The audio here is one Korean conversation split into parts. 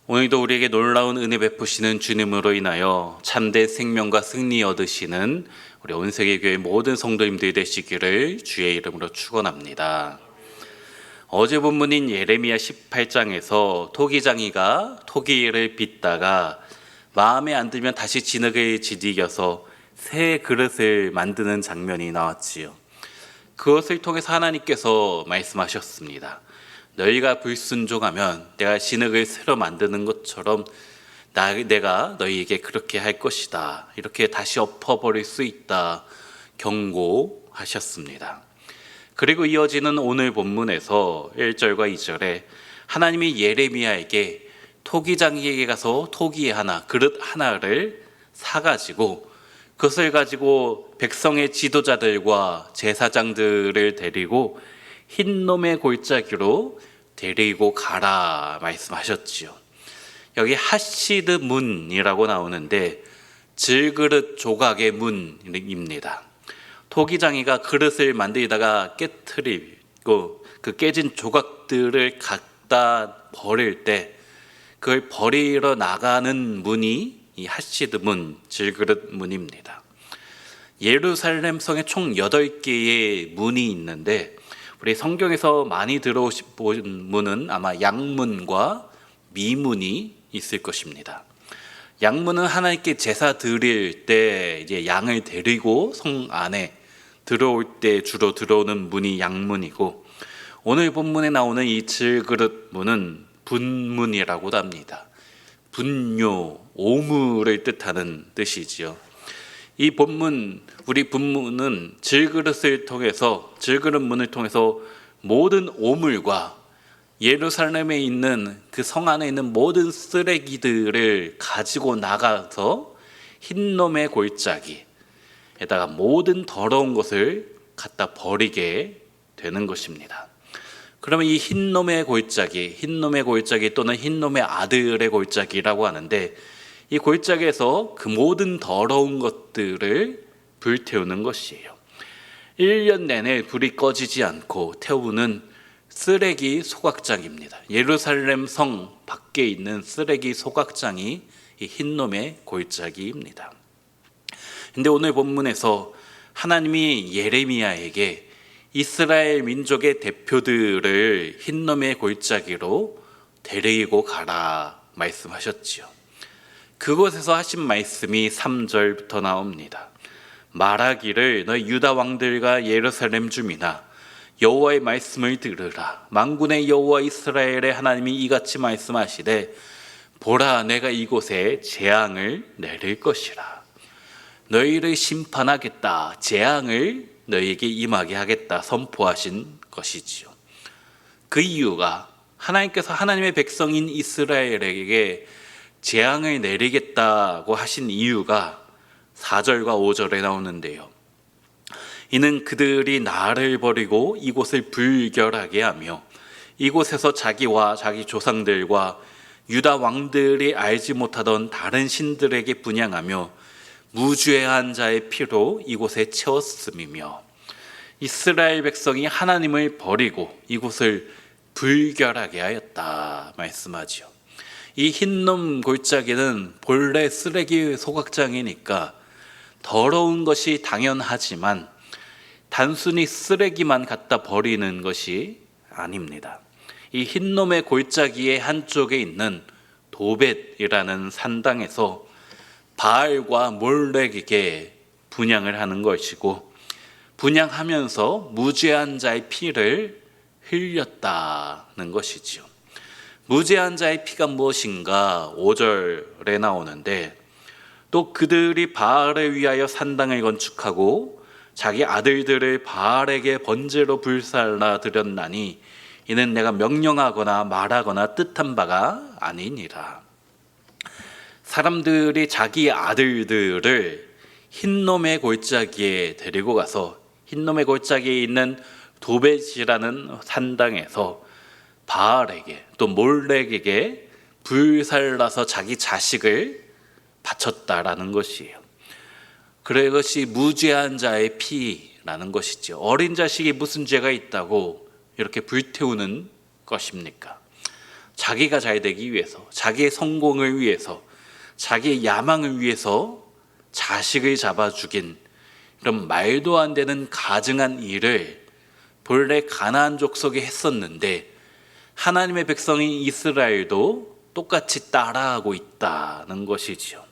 오늘도 우리에게 놀라운 은혜 베푸시는 주님으로 인하여 참된 생명과 승리 얻으시는 우리 온 세계 교회 모든 성도님들이 되시기를 주의 이름으로 축원합니다. 어제 본문인 예레미야 18장에서 토기장이가 토기를 빚다가 마음에 안 들면 다시 진흙을 지디겨서 새 그릇을 만드는 장면이 나왔지요. 그것을 통해서 하나님께서 말씀하셨습니다. 너희가 불순종하면 내가 진흙을 새로 만드는 것처럼 내가 너희에게 그렇게 할 것이다. 이렇게 다시 엎어버릴 수 있다. 경고하셨습니다. 그리고 이어지는 오늘 본문에서 1절과 2절에 하나님이 예레미야에게 토기장이에게 가서 토기 하나, 그릇 하나를 사가지고 그것을 가지고 백성의 지도자들과 제사장들을 데리고 흰놈의 골짜기로 데리고 가라 말씀하셨지요. 여기 하시드 문이라고 나오는데 질그릇 조각의 문입니다. 토기장이가 그릇을 만들다가 깨트리고 그 깨진 조각들을 갖다 버릴 때 그걸 버리러 나가는 문이 이 하시드 문, 질그릇 문입니다. 예루살렘 성에 총 8개의 문이 있는데 우리 성경에서 많이 들어오신 문은 아마 양문과 미문이 있을 것입니다. 양문은 하나님께 제사 드릴 때 이제 양을 데리고 성 안에 들어올 때 주로 들어오는 문이 양문이고, 오늘 본문에 나오는 이 질그릇 문은 분문이라고도 합니다. 분뇨, 오물을 뜻하는 뜻이지요. 이 본문, 우리 본문은 질그릇 문을 통해서 모든 오물과 예루살렘에 있는 그 성 안에 있는 모든 쓰레기들을 가지고 나가서 흰놈의 골짜기에다가 모든 더러운 것을 갖다 버리게 되는 것입니다. 그러면 이 흰놈의 골짜기 또는 흰놈의 아들의 골짜기라고 하는데, 이 골짜기에서 그 모든 더러운 것들을 불태우는 것이에요. 1년 내내 불이 꺼지지 않고 태우는 쓰레기 소각장입니다. 예루살렘 성 밖에 있는 쓰레기 소각장이 이 흰놈의 골짜기입니다. 근데 오늘 본문에서 하나님이 예레미야에게 이스라엘 민족의 대표들을 흰놈의 골짜기로 데리고 가라 말씀하셨지요. 그곳에서 하신 말씀이 3절부터 나옵니다. 말하기를 너희 유다 왕들과 예루살렘 주민아, 여호와의 말씀을 들으라. 만군의 여호와 이스라엘의 하나님이 이같이 말씀하시되, 보라, 내가 이곳에 재앙을 내릴 것이라. 너희를 심판하겠다. 재앙을 너희에게 임하게 하겠다 선포하신 것이지요. 그 이유가 하나님께서 하나님의 백성인 이스라엘에게 재앙을 내리겠다고 하신 이유가 4절과 5절에 나오는데요. 이는 그들이 나를 버리고 이곳을 불결하게 하며 이곳에서 자기와 자기 조상들과 유다 왕들이 알지 못하던 다른 신들에게 분향하며 무죄한 자의 피로 이곳에 채웠음이며, 이스라엘 백성이 하나님을 버리고 이곳을 불결하게 하였다 말씀하지요. 이 흰놈 골짜기는 본래 쓰레기 소각장이니까 더러운 것이 당연하지만 단순히 쓰레기만 갖다 버리는 것이 아닙니다. 이 흰놈의 골짜기의 한쪽에 있는 도벳이라는 산당에서 바알과 몰렉에게 분향을 하는 것이고, 분향하면서 무죄한 자의 피를 흘렸다는 것이지요. 무죄한 자의 피가 무엇인가 5절에 나오는데, 또 그들이 바알을 위하여 산당을 건축하고 자기 아들들을 바알에게 번제로 불살라 드렸나니 이는 내가 명령하거나 말하거나 뜻한 바가 아니니라. 사람들이 자기 아들들을 흰놈의 골짜기에 데리고 가서 흰놈의 골짜기에 있는 도벳이라는 산당에서 바알에게 또 몰렉에게 불살라서 자기 자식을 바쳤다라는 것이에요. 그것이 무죄한 자의 피라는 것이죠. 어린 자식이 무슨 죄가 있다고 이렇게 불태우는 것입니까? 자기가 잘 되기 위해서, 자기의 성공을 위해서, 자기의 야망을 위해서 자식을 잡아 죽인 이런 말도 안 되는 가증한 일을 본래 가나안 족속이 했었는데 하나님의 백성인 이스라엘도 똑같이 따라하고 있다는 것이지요.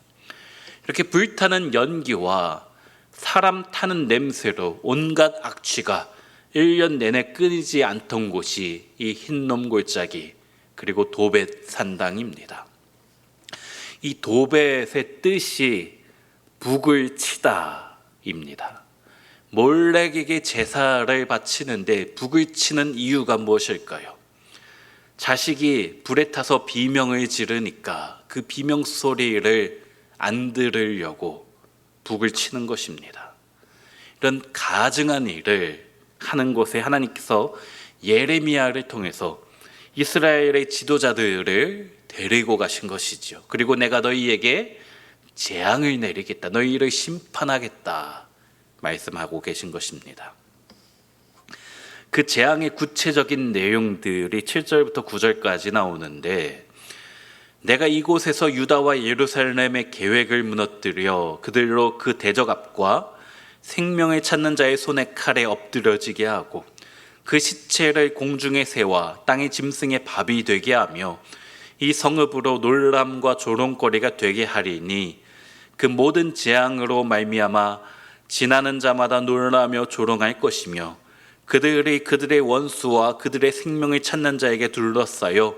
이렇게 불타는 연기와 사람 타는 냄새로 온갖 악취가 1년 내내 끊이지 않던 곳이 이 흰놈 골짜기 그리고 도벳 산당입니다. 이 도벳의 뜻이 북을 치다입니다. 몰렉에게 제사를 바치는데 북을 치는 이유가 무엇일까요? 자식이 불에 타서 비명을 지르니까 그 비명 소리를 안 들으려고 북을 치는 것입니다. 이런 가증한 일을 하는 곳에 하나님께서 예레미야를 통해서 이스라엘의 지도자들을 데리고 가신 것이죠. 그리고 내가 너희에게 재앙을 내리겠다, 너희를 심판하겠다 말씀하고 계신 것입니다. 그 재앙의 구체적인 내용들이 7절부터 9절까지 나오는데, 내가 이곳에서 유다와 예루살렘의 계획을 무너뜨려 그들로 그 대적 앞과 생명을 찾는 자의 손에 칼에 엎드려지게 하고 그 시체를 공중에 세워 땅의 짐승의 밥이 되게 하며 이 성읍으로 놀람과 조롱거리가 되게 하리니 그 모든 재앙으로 말미암아 지나는 자마다 놀라며 조롱할 것이며 그들이 그들의 원수와 그들의 생명을 찾는 자에게 둘러싸여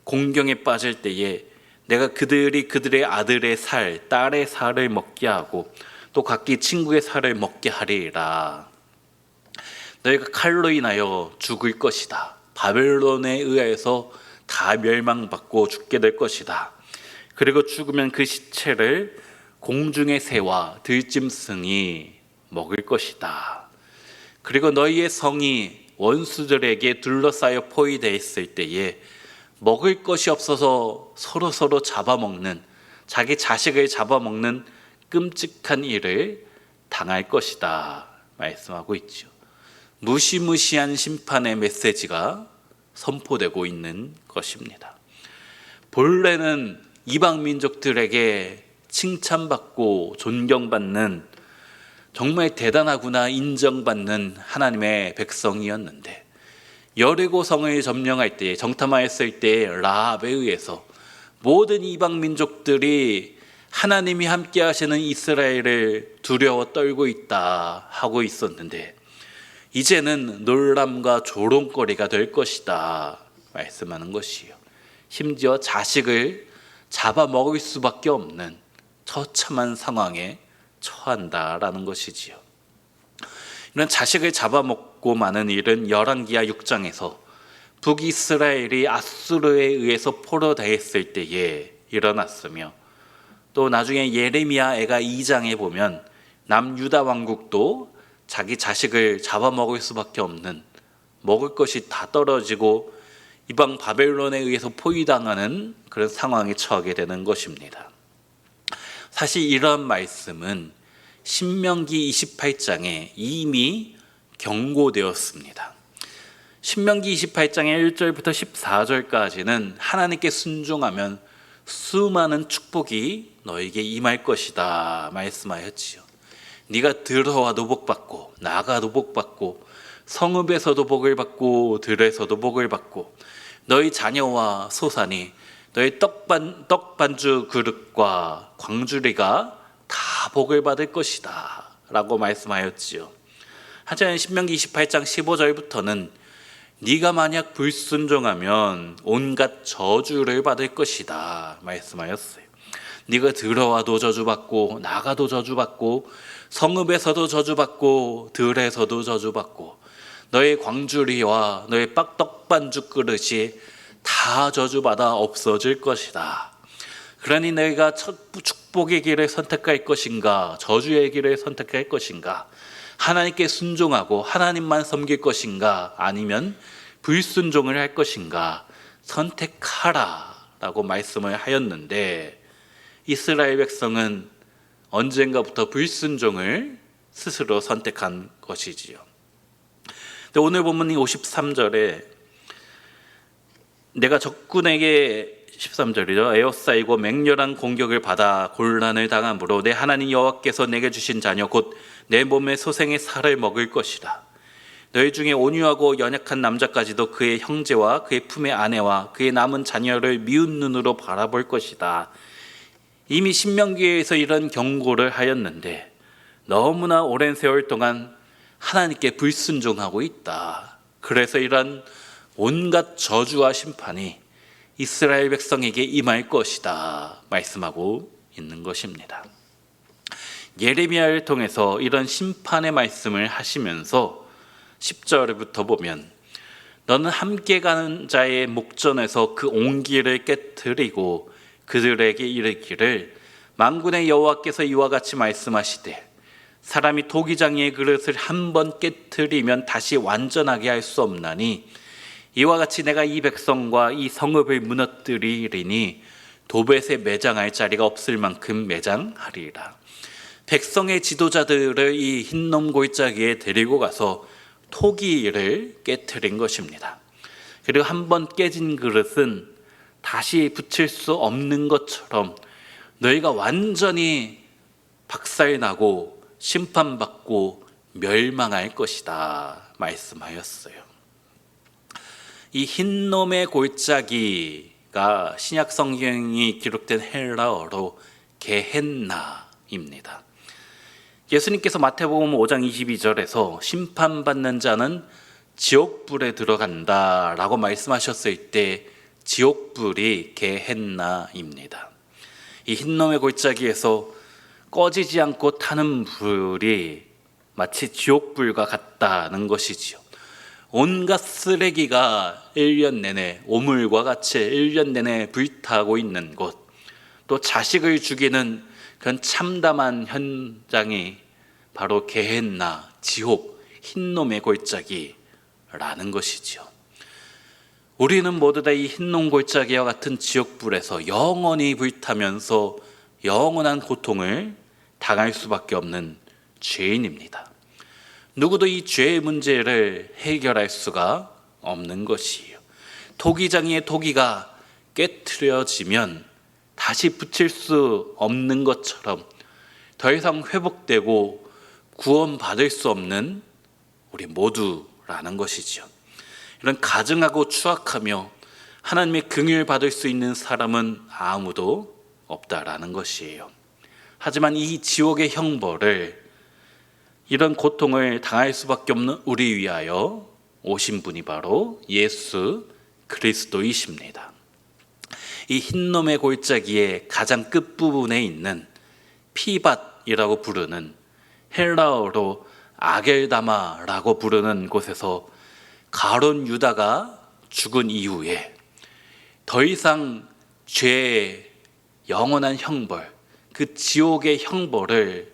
공경에 빠질 때에 내가 그들이 그들의 아들의 살, 딸의 살을 먹게 하고 또 각기 친구의 살을 먹게 하리라. 너희가 칼로 인하여 죽을 것이다. 바벨론에 의해서 다 멸망받고 죽게 될 것이다. 그리고 죽으면 그 시체를 공중의 새와 들짐승이 먹을 것이다. 그리고 너희의 성이 원수들에게 둘러싸여 포위되어 있을 때에 먹을 것이 없어서 서로 잡아먹는, 자기 자식을 잡아먹는 끔찍한 일을 당할 것이다 말씀하고 있죠. 무시무시한 심판의 메시지가 선포되고 있는 것입니다. 본래는 이방 민족들에게 칭찬받고 존경받는, 정말 대단하구나 인정받는 하나님의 백성이었는데 여리고 성을 점령할 때, 정탐하였을 때 라합에 의해서 모든 이방 민족들이 하나님이 함께 하시는 이스라엘을 두려워 떨고 있다 하고 있었는데 이제는 놀람과 조롱거리가 될 것이다 말씀하는 것이요. 심지어 자식을 잡아먹을 수밖에 없는 처참한 상황에 처한다라는 것이지요. 이런 자식을 잡아먹고 마는 일은 열왕기하 6장에서 북이스라엘이 아수르에 의해서 포로되었을 때에 일어났으며, 또 나중에 예레미야 애가 2장에 보면 남유다 왕국도 자기 자식을 잡아먹을 수밖에 없는, 먹을 것이 다 떨어지고 이방 바벨론에 의해서 포위당하는 그런 상황에 처하게 되는 것입니다. 사실 이런 말씀은 신명기 28장에 이미 경고되었습니다. 신명기 28장의 1절부터 14절까지는 하나님께 순종하면 수많은 축복이 너에게 임할 것이다 말씀하였지요. 네가 들어와도 복받고 나가도 복받고 성읍에서도 복을 받고 들에서도 복을 받고 너희 자녀와 소산이 너희 떡반주 그릇과 광주리가 다 복을 받을 것이다 라고 말씀하였지요. 하지만 신명기 28장 15절부터는 네가 만약 불순종하면 온갖 저주를 받을 것이다 말씀하였어요. 네가 들어와도 저주받고 나가도 저주받고 성읍에서도 저주받고 들에서도 저주받고 너의 광주리와 너의 떡반죽 그릇이 다 저주받아 없어질 것이다. 그러니 너희가 축복의 길을 선택할 것인가 저주의 길을 선택할 것인가, 하나님께 순종하고 하나님만 섬길 것인가 아니면 불순종을 할 것인가 선택하라 라고 말씀을 하였는데, 이스라엘 백성은 언젠가부터 불순종을 스스로 선택한 것이지요. 오늘 본문이 53절에 내가 적군에게 13절이죠. 에워싸이고 맹렬한 공격을 받아 곤란을 당함으로 내 하나님 여호와께서 내게 주신 자녀 곧 내 몸의 소생의 살을 먹을 것이라. 너희 중에 온유하고 연약한 남자까지도 그의 형제와 그의 품의 아내와 그의 남은 자녀를 미운 눈으로 바라볼 것이다. 이미 신명기에서 이런 경고를 하였는데 너무나 오랜 세월 동안 하나님께 불순종하고 있다. 그래서 이런 온갖 저주와 심판이 이스라엘 백성에게 임할 것이다 말씀하고 있는 것입니다. 예레미야를 통해서 이런 심판의 말씀을 하시면서 10절부터 보면 너는 함께 가는 자의 목전에서 그 온기를 깨뜨리고 그들에게 이르기를 만군의 여호와께서 이와 같이 말씀하시되 사람이 토기장이의 그릇을 한 번 깨뜨리면 다시 완전하게 할 수 없나니 이와 같이 내가 이 백성과 이 성읍을 무너뜨리리니 도벳에 매장할 자리가 없을 만큼 매장하리라. 백성의 지도자들을 이 흰놈 골짜기에 데리고 가서 토기를 깨뜨린 것입니다. 그리고 한 번 깨진 그릇은 다시 붙일 수 없는 것처럼 너희가 완전히 박살나고 심판받고 멸망할 것이다 말씀하였어요. 이 흰놈의 골짜기가 신약 성경이 기록된 헬라어로 게헨나입니다. 예수님께서 마태복음 5장 22절에서 심판받는 자는 지옥불에 들어간다 라고 말씀하셨을 때 지옥불이 게헨나입니다. 이 흰놈의 골짜기에서 꺼지지 않고 타는 불이 마치 지옥불과 같다는 것이지요. 온갖 쓰레기가 1년 내내 오물과 같이 1년 내내 불타고 있는 곳, 또 자식을 죽이는 그런 참담한 현장이 바로 게헨나, 지옥, 흰놈의 골짜기라는 것이지요. 우리는 모두 다 이 흰놈 골짜기와 같은 지옥불에서 영원히 불타면서 영원한 고통을 당할 수밖에 없는 죄인입니다. 누구도 이 죄의 문제를 해결할 수가 없는 것이에요. 토기장이의 토기가 깨트려지면 다시 붙일 수 없는 것처럼 더 이상 회복되고 구원받을 수 없는 우리 모두라는 것이죠. 이런 가증하고 추악하며 하나님의 긍휼을 받을 수 있는 사람은 아무도 없다라는 것이에요. 하지만 이 지옥의 형벌을, 이런 고통을 당할 수밖에 없는 우리 위하여 오신 분이 바로 예수 그리스도이십니다. 이 흰놈의 골짜기의 가장 끝부분에 있는 피밧이라고 부르는, 헬라어로 아겔다마라고 부르는 곳에서 가룟 유다가 죽은 이후에 더 이상 죄의 영원한 형벌, 그 지옥의 형벌을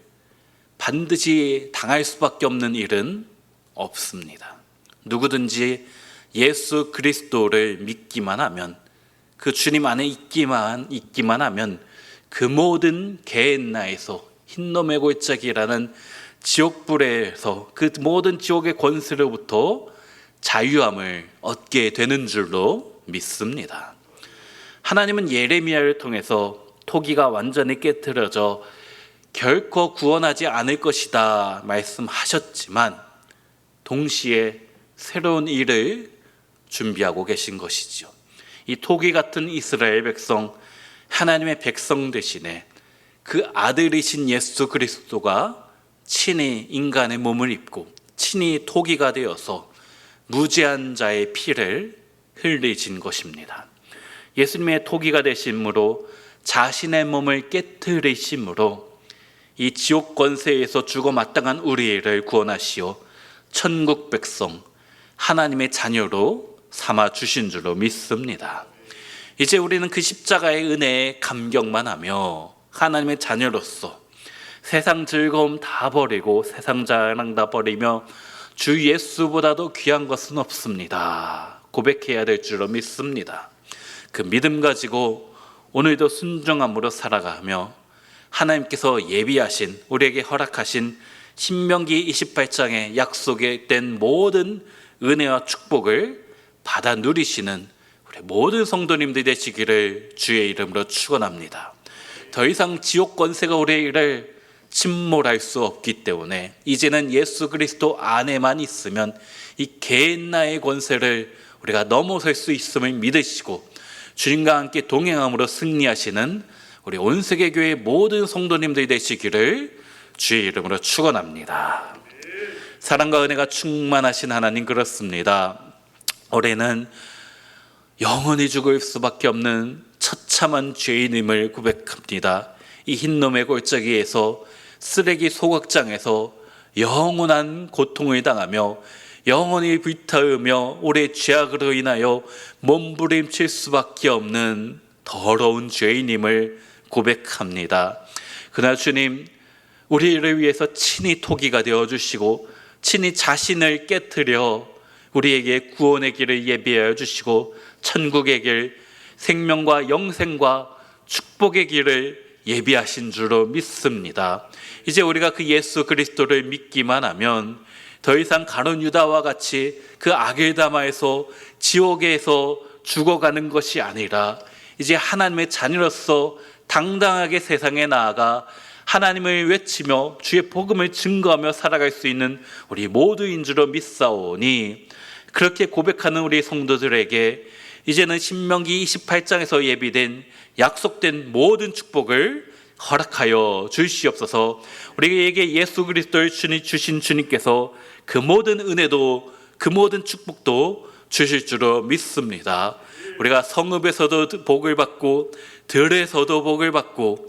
반드시 당할 수밖에 없는 일은 없습니다. 누구든지 예수 그리스도를 믿기만 하면, 그 주님 안에 있기만 하면 그 모든 게헨나에서, 흰놈의 골짜기라는 지옥불에서 그 모든 지옥의 권세로부터 자유함을 얻게 되는 줄로 믿습니다. 하나님은 예레미야를 통해서 토기가 완전히 깨트려져 결코 구원하지 않을 것이다 말씀하셨지만 동시에 새로운 일을 준비하고 계신 것이죠. 이 토기 같은 이스라엘 백성, 하나님의 백성 대신에 그 아들이신 예수 그리스도가 친히 인간의 몸을 입고 친히 토기가 되어서 무죄한 자의 피를 흘리신 것입니다. 예수님의 토기가 되심으로, 자신의 몸을 깨뜨리심으로 이 지옥 권세에서 죽어 마땅한 우리를 구원하시어 천국 백성, 하나님의 자녀로 삼아 주신 줄로 믿습니다. 이제 우리는 그 십자가의 은혜에 감격만 하며 하나님의 자녀로서 세상 즐거움 다 버리고 세상 자랑 다 버리며 주 예수보다도 귀한 것은 없습니다 고백해야 될 줄로 믿습니다. 그 믿음 가지고 오늘도 순종함으로 살아가며 하나님께서 예비하신, 우리에게 허락하신 신명기 28장에 약속된 모든 은혜와 축복을 받아 누리시는 우리 우리 모든 성도님들이 되시기를 주의 이름으로 축원합니다. 더 이상 지옥 권세가 우리를 침몰할 수 없기 때문에 이제는 예수 그리스도 안에만 있으면 이 개인나의 권세를 우리가 넘어설 수 있음을 믿으시고 주님과 함께 동행함으로 승리하시는 우리 온세계교회 모든 성도님들이 되시기를 주의 이름으로 축원합니다. 사랑과 은혜가 충만하신 하나님, 그렇습니다. 올해는 영원히 죽을 수밖에 없는 처참한 죄인임을 고백합니다. 이 흰놈의 골짜기에서, 쓰레기 소각장에서 영원한 고통을 당하며 영원히 불타오르며 올해 죄악으로 인하여 몸부림칠 수밖에 없는 더러운 죄인임을 고백합니다. 그러나 주님, 우리를 위해서 친히 토기가 되어주시고 친히 자신을 깨트려 우리에게 구원의 길을 예비하여 주시고 천국의 길, 생명과 영생과 축복의 길을 예비하신 줄로 믿습니다. 이제 우리가 그 예수 그리스도를 믿기만 하면 더 이상 가룟 유다와 같이 그 아겔다마에서, 지옥에서 죽어가는 것이 아니라 이제 하나님의 자녀로서 당당하게 세상에 나아가 하나님을 외치며 주의 복음을 증거하며 살아갈 수 있는 우리 모두인 줄로 믿사오니, 그렇게 고백하는 우리 성도들에게 이제는 신명기 28장에서 예비된 약속된 모든 축복을 허락하여 주시옵소서. 우리에게 예수 그리스도를 주신 주님께서 그 모든 은혜도, 그 모든 축복도 주실 줄로 믿습니다. 우리가 성읍에서도 복을 받고 들에서도 복을 받고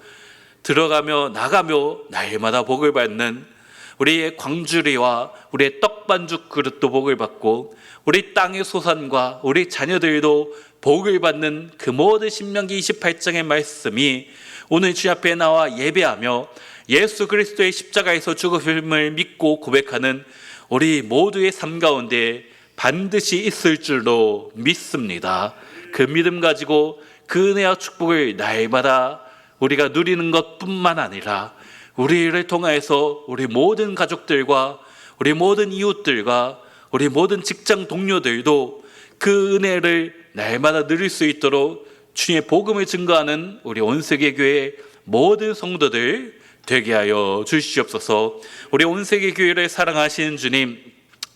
들어가며 나가며 날마다 복을 받는 우리의 광주리와 우리의 떡반죽 그릇도 복을 받고 우리 땅의 소산과 우리 자녀들도 복을 받는 그 모든 신명기 28장의 말씀이 오늘 주 앞에 나와 예배하며 예수 그리스도의 십자가에서 죽으심을 믿고 고백하는 우리 모두의 삶 가운데 반드시 있을 줄로 믿습니다. 그 믿음 가지고 그 은혜와 축복을 날마다 우리가 누리는 것뿐만 아니라 우리를 통하여서 우리 모든 가족들과 우리 모든 이웃들과 우리 모든 직장 동료들도 그 은혜를 날마다 누릴 수 있도록 주님의 복음을 증거하는 우리 온세계교회 모든 성도들 되게 하여 주시옵소서. 우리 온세계교회를 사랑하시는 주님,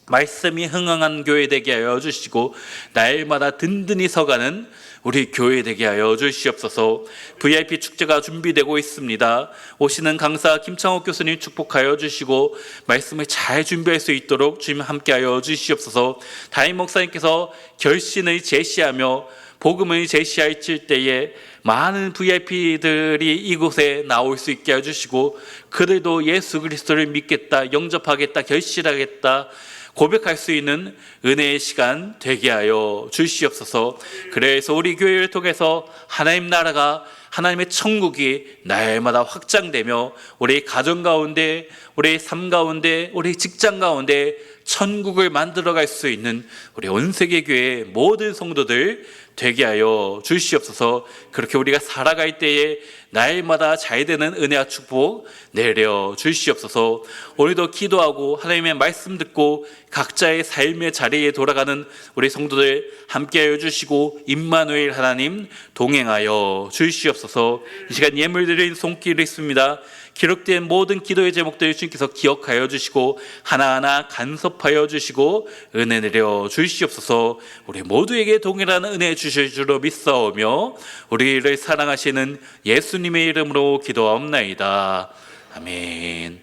말씀이 흥황한 교회 되게 하여 주시고 날마다 든든히 서가는 우리 교회 되게 하여 주시옵소서. VIP 축제가 준비되고 있습니다. 오시는 강사 김창옥 교수님 축복하여 주시고 말씀을 잘 준비할 수 있도록 주님 함께하여 주시옵소서. 담임 목사님께서 결신을 제시하며 복음을 제시할 때에 많은 VIP들이 이곳에 나올 수 있게 해주시고 그들도 예수 그리스도를 믿겠다, 영접하겠다, 결실하겠다 고백할 수 있는 은혜의 시간 되게 하여 주시옵소서. 그래서 우리 교회를 통해서 하나님 나라가, 하나님의 천국이 날마다 확장되며 우리 가정 가운데, 우리 삶 가운데, 우리 직장 가운데 천국을 만들어갈 수 있는 우리 온세계교회 모든 성도들 되게 하여 주시옵소서. 그렇게 우리가 살아갈 때에 날마다 잘 되는 은혜와 축복 내려 주시옵소서. 오늘도 기도하고 하나님의 말씀 듣고 각자의 삶의 자리에 돌아가는 우리 성도들 함께하여 주시고 임마누엘 하나님 동행하여 주시옵소서. 이 시간 예물 드린 손길이 있습니다. 기록된 모든 기도의 제목들 주님께서 기억하여 주시고 하나하나 간섭하여 주시고 은혜 내려 주시옵소서. 우리 모두에게 동일한 은혜 주실 줄로 믿사오며 우리를 사랑하시는 예수님의 이름으로 기도하옵나이다. 아멘.